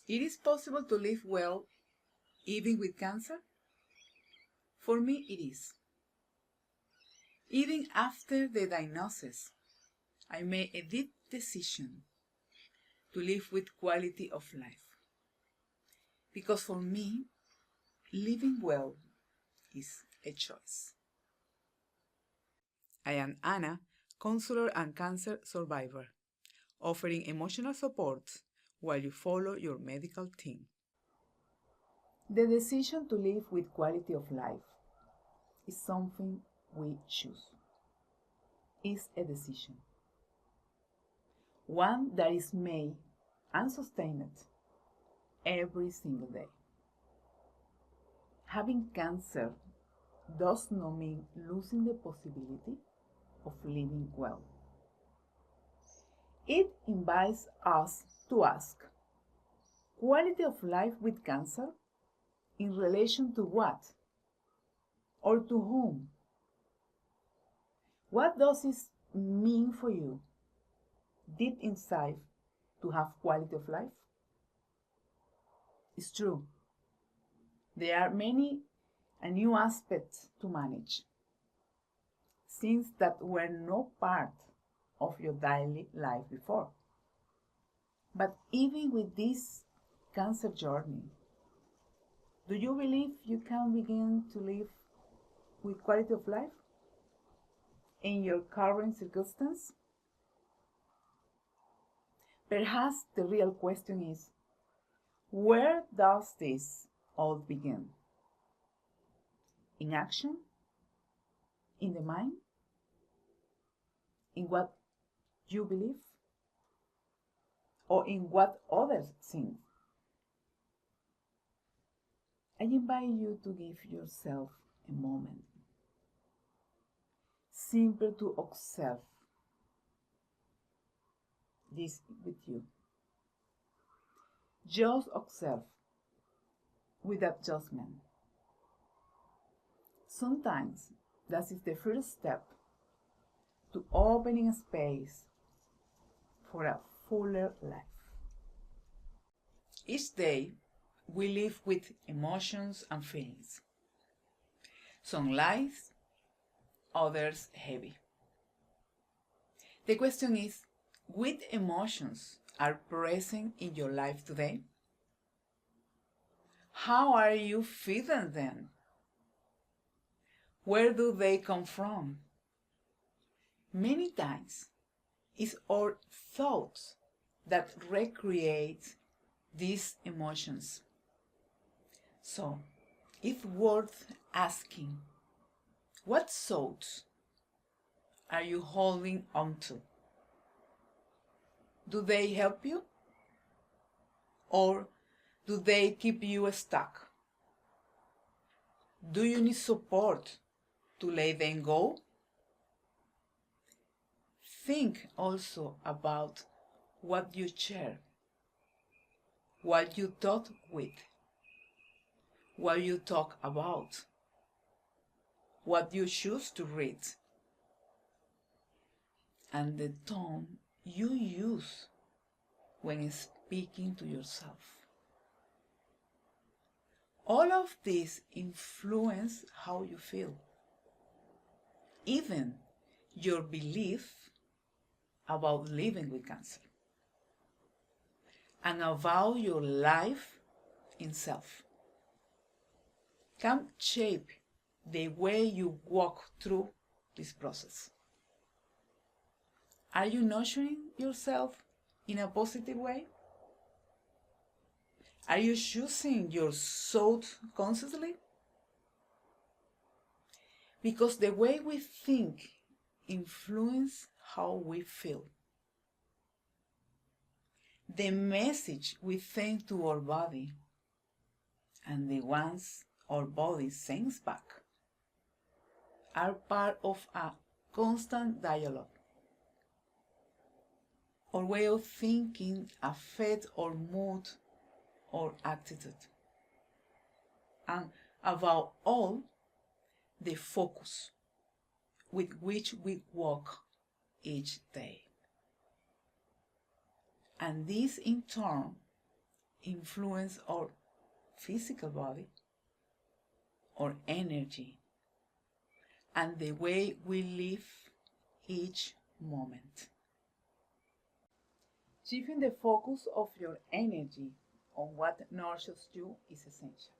It is possible to live well even with cancer? For me, it is. Even after the diagnosis, I made a deep decision to live with quality of life. Because for me, living well is a choice. I am Anna, counselor and cancer survivor, offering emotional support while you follow your medical team. The decision to live with quality of life is something we choose. It's a decision. One that is made and sustained every single day. Having cancer does not mean losing the possibility of living well. It invites us to ask, quality of life with cancer in relation to what? Or to whom? What does it mean for you, deep inside, to have quality of life? It's true. There are many and new aspects to manage, things that were no part of your daily life before. But even with this cancer journey, do you believe you can begin to live with quality of life in your current circumstance? Perhaps the real question is, where does this all begin? In action? In the mind? In what you believe? Or in what others think? I invite you to give yourself a moment, simply to observe this with you. Just observe without judgment. Sometimes that is the first step to opening a space for a fuller life. Each day, we live with emotions and feelings. Some light, others heavy. The question is, which emotions are present in your life today? How are you feeling them? Where do they come from? Many times, it's our thoughts that recreate these emotions. So, it's worth asking, what thoughts are you holding on to? Do they help you? Or do they keep you stuck? Do you need support to let them go? Think also about what you share, what you talk with, what you talk about, what you choose to read, and the tone you use when speaking to yourself. All of this influence how you feel, even your belief about living with cancer, and about your life itself can shape the way you walk through this process. Are you nurturing yourself in a positive way? Are you choosing your thoughts consciously? Because the way we think influences how we feel. The message we send to our body and the ones our body sends back are part of a constant dialogue. Our way of thinking affects our mood or attitude, and above all, the focus with which we walk each day. And this in turn influence our physical body, our energy, and the way we live each moment. Shifting the focus of your energy on what nourishes you is essential.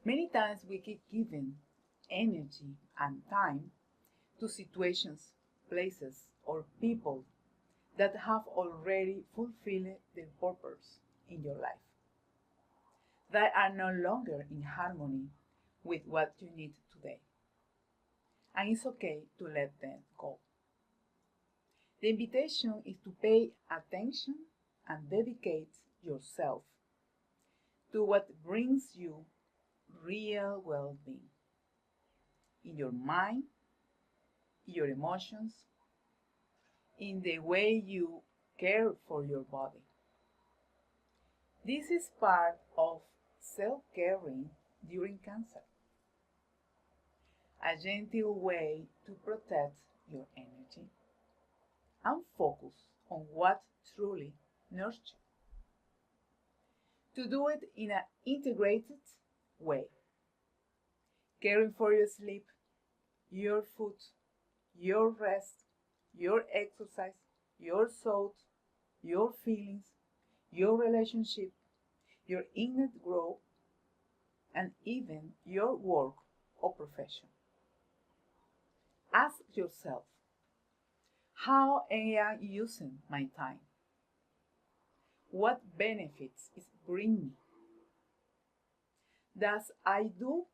Many times we keep giving energy and time to situations, places, or people that have already fulfilled their purpose in your life, that are no longer in harmony with what you need today. And it's okay to let them go. The invitation is to pay attention and dedicate yourself to what brings you real well-being in your mind, in your emotions, in the way you care for your body. This is part of self-caring during cancer, a gentle way to protect your energy and focus on what truly nourishes you. To do it in an integrated way, caring for your sleep, your food, your rest, your exercise, your thoughts, your feelings, your relationship, your inner growth, and even your work or profession. Ask yourself, how am I using my time? What benefits is bringing me? Does I do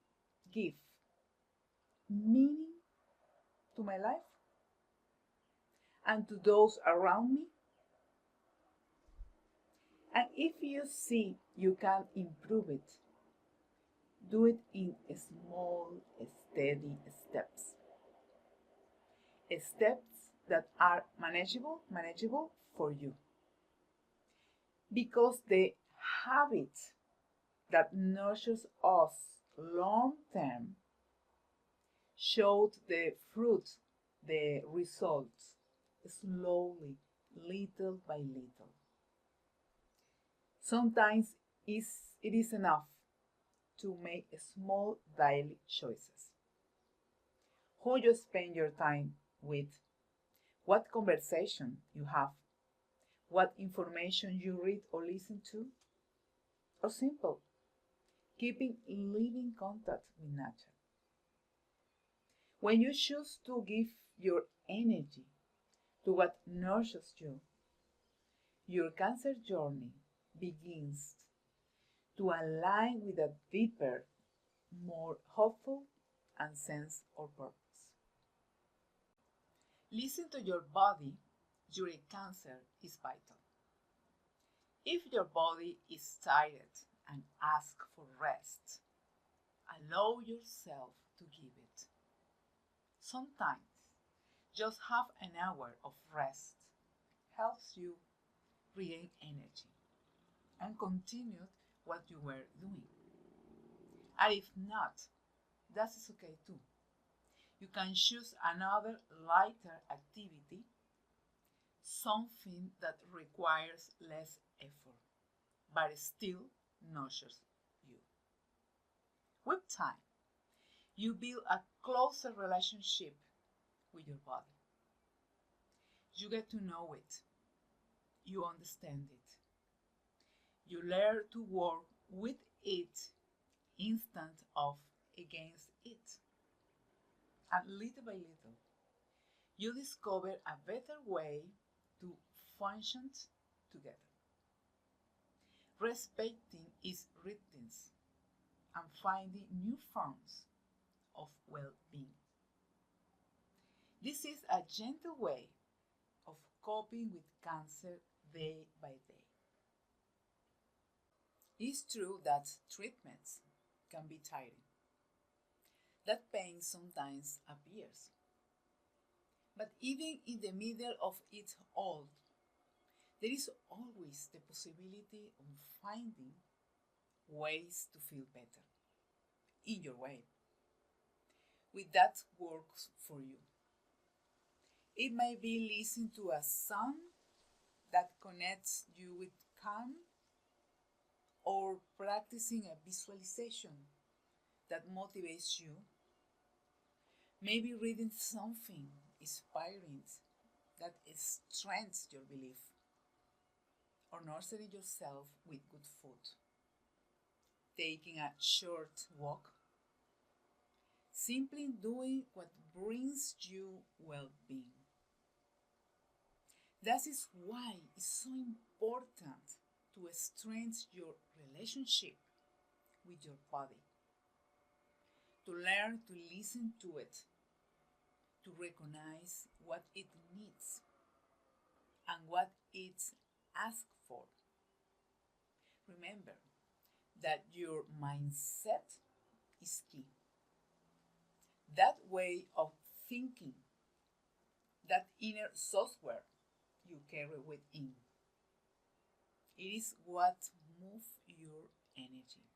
give meaning to my life and to those around me? And if you see you can improve it, do it in small, steady steps. Steps that are manageable for you. Because the habit that nurtures us long term showed the fruit, the results, slowly, little by little. Sometimes it is enough to make small daily choices. Who you spend your time with, what conversation you have, what information you read or listen to, or simple, keeping living contact with nature. When you choose to give your energy to what nourishes you, your cancer journey begins to align with a deeper, more hopeful and sense of purpose. Listen to your body during cancer is vital. If your body is tired and asks for rest, allow yourself to give it. Sometimes just half an hour of rest helps you regain energy and continue what you were doing. And if not, that is okay too. You can choose another lighter activity, something that requires less effort, but still nourishes you. With time, you build a closer relationship with your body. You get to know it. You understand it. You learn to work with it instead of against it. And little by little, you discover a better way to function together. Respecting its rhythms and finding new forms of well-being. This is a gentle way of coping with cancer day by day. It's true that treatments can be tiring, that pain sometimes appears. But even in the middle of it all, there is always the possibility of finding ways to feel better in your way, with that works for you. It may be listening to a song that connects you with calm, practicing a visualization that motivates you, maybe reading something inspiring that strengthens your belief, or nurturing yourself with good food, taking a short walk, simply doing what brings you well-being. That is why it's so important to strengthen your relationship with your body, to learn to listen to it, to recognize what it needs and what it asks for. Remember that your mindset is key. That way of thinking, that inner software you carry within, it is what moves your energy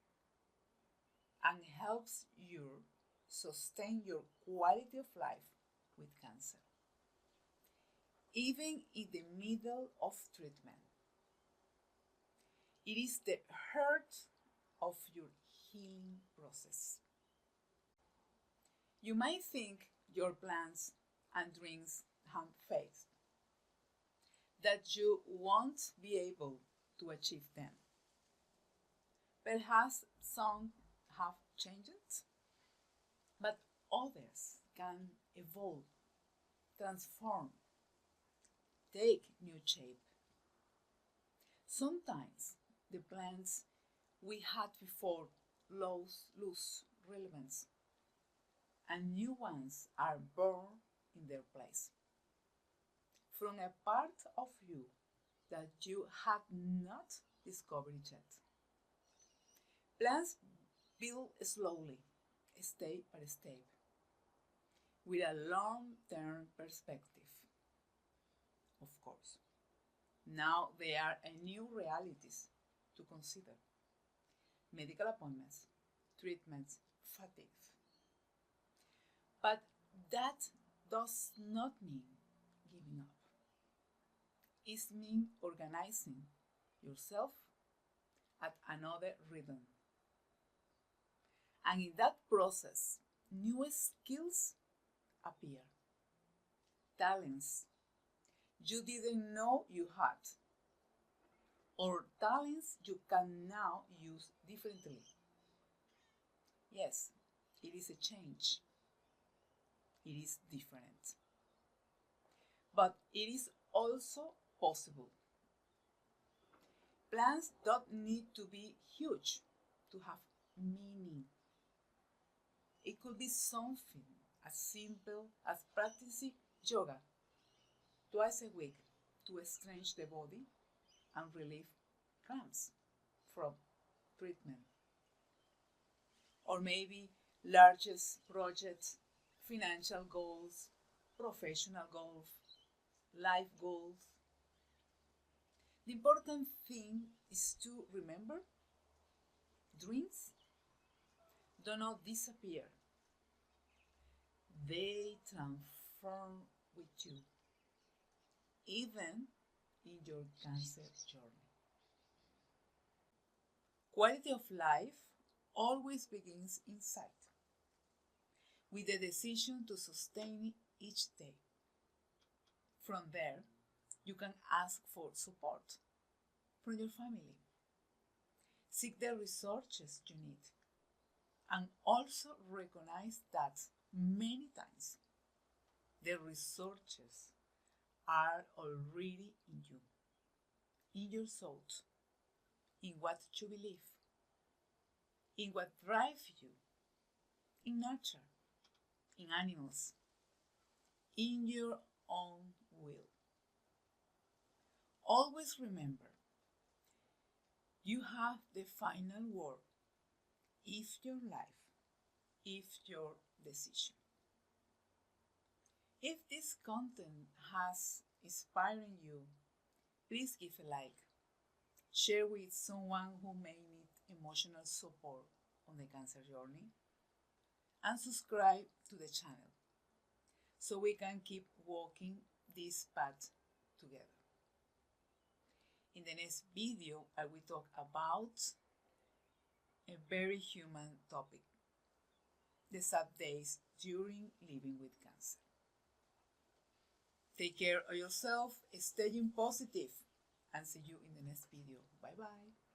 and helps you sustain your quality of life with cancer, even in the middle of treatment. It is the heart of your healing process. You might think your plans and dreams have failed, that you won't be able to achieve them. Perhaps some have changed, but others can evolve, transform, take new shape. Sometimes the plans we had before lose relevance, and new ones are born in their place from a part of you that you had not discovered yet. Plans build slowly, step by step, with a long-term perspective, of course. Now there are new realities to consider: medical appointments, treatments, fatigue. But that does not mean giving up. It means organizing yourself at another rhythm. And in that process, new skills appear, talents you didn't know you had, or talents you can now use differently. Yes, it is a change. It is different. But it is also possible. Plans don't need to be huge to have meaning. It could be something as simple as practicing yoga twice a week to stretch the body and relieve cramps from treatment. Or maybe largest projects, financial goals, professional goals, life goals. The important thing is to remember dreams do not disappear. They transform with you, even in your cancer journey. Quality of life always begins inside, with the decision to sustain it each day. From there, you can ask for support from your family. Seek the resources you need, and also recognize that many times the resources are already in you, in your soul, in what you believe, in what drives you, in nature, in animals, in your own will. Always remember, you have the final word if your life, if your decision. If this content has inspired you, please give a like, share with someone who may need emotional support on the cancer journey, and subscribe to the channel so we can keep walking this path together. In the next video, I will talk about a very human topic, the sad days during living with cancer. Take care of yourself, staying positive, and see you in the next video. Bye bye.